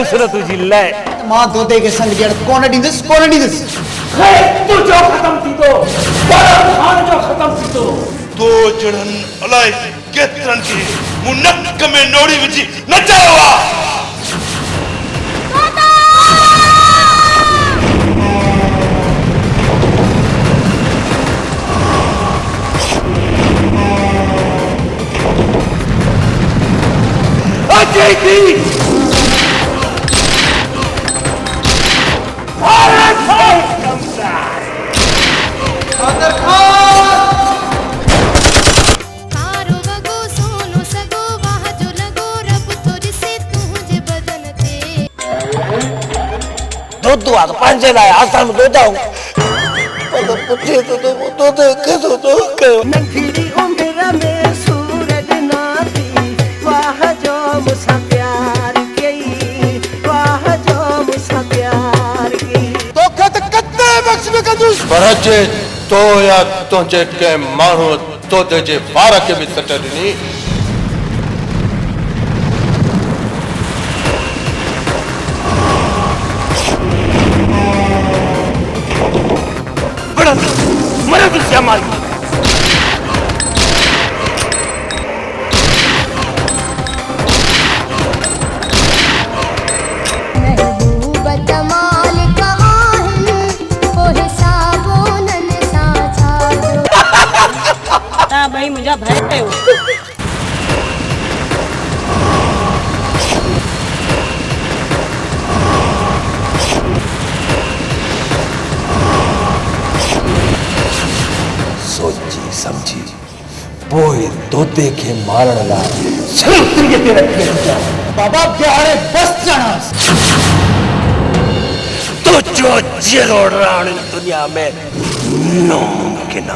उसने तुझी ले मां दोदे के संग जड़ कोन दींदस तू जो खत्म थी तो खान जो खत्म थी तो जड़न अलाए केतरन के मुनक में नोड़ी विची नचावा अजय दी दूध आ तो पंजे लाए आसाम दूध आऊं पर पुछे तो कैसे तो नंखीड़ी उम्र में सूरज नाती वाह जो मुसा प्यार की वाह जो मुसा प्यार की तो कत कत्ते बख्श में कंजूस परचे तो या तुझे के मानो तो जे बार के भी सटनी बड़ा मरे तो श्यामाल भाई मुझे भय है सोची समझी पोए तोते के मारण ला सिर्फ तिरके रखे बाबा प्यारे बस जाना तो जो जेरो रानी दुनिया में नामुमकिन